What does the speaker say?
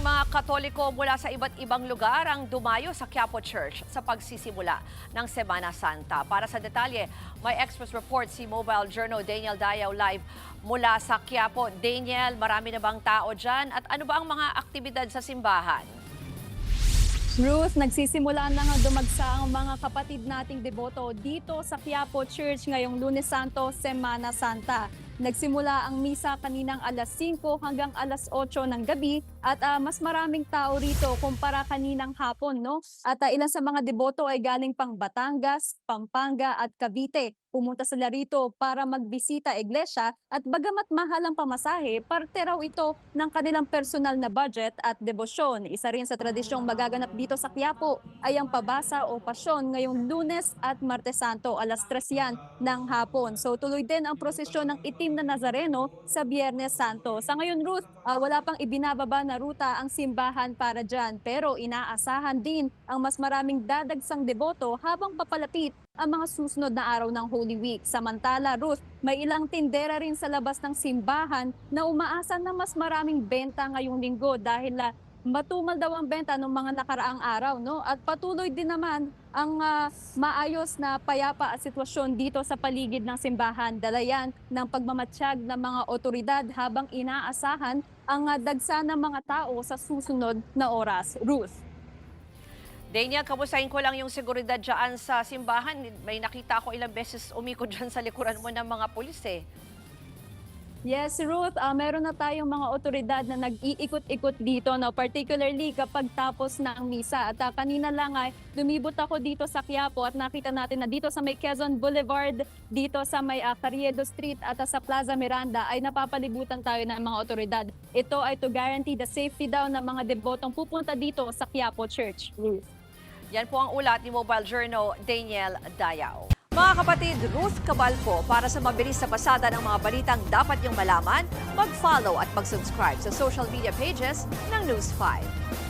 mga Katoliko mula sa iba't ibang lugar ang dumayo sa Quiapo Church sa pagsisimula ng Semana Santa. Para sa detalye, may Express Report si Mobile Journal Daniel Dayaw live mula sa Quiapo. Daniel, marami na bang tao dyan at ano ba ang mga aktibidad sa simbahan? Ruth, nagsisimula na nga dumagsa ang mga kapatid nating deboto dito sa Quiapo Church ngayong Lunes Santo, Semana Santa. Nagsimula ang misa kaninang alas 5 hanggang alas 8 ng gabi at mas maraming tao rito kumpara kaninang hapon, no? At ilan sa mga deboto ay galing pang Batangas, Pampanga at Cavite. Pumunta sila rito para magbisita iglesia at bagamat mahal ang pamasahe, parte raw ito ng kanilang personal na budget at debosyon. Isa rin sa tradisyong magaganap dito sa Quiapo ay ang pabasa o pasyon ngayong Lunes at Martes Santo, alas 3 yan ng hapon. So tuloy din ang prosesyon ng itim na Nazareno sa Biyernes Santo. Sa ngayon, Ruth, wala pang ibinababa na ruta ang simbahan para dyan, pero inaasahan din ang mas maraming dadagsang deboto habang papalapit ang mga susunod na araw ng Holy Week. Samantala, Ruth, may ilang tindera rin sa labas ng simbahan na umaasa na mas maraming benta ngayong linggo dahil matumal daw ang benta ng mga nakaraang araw, no? At patuloy din naman ang maayos na payapa at sitwasyon dito sa paligid ng simbahan. Dala yan ng pagmamatsyag ng mga otoridad habang inaasahan ang dagsa ng mga tao sa susunod na oras. Ruth. Daniel, kamustahin ko lang yung seguridad dyan sa simbahan. May nakita ko ilang beses umikot dyan sa likuran mo ng mga pulis eh. Yes, Ruth, meron na tayong mga otoridad na nag-iikot-ikot dito, no? Particularly kapag tapos na ang misa. At kanina lang ay lumibot ako dito sa Quiapo at nakita natin na dito sa may Quezon Boulevard, dito sa may Carriedo Street at sa Plaza Miranda ay napapalibutan tayo ng mga otoridad. Ito ay to guarantee the safety daw ng mga debotong pupunta dito sa Quiapo Church, Ruth. Yan po ang ulat ni Mobile Journal Daniel Dayaw. Mga kapatid, Ruth Cabalco, para sa mabilis na pasada ng mga balitang dapat niyong malaman, mag-follow at mag-subscribe sa social media pages ng News 5.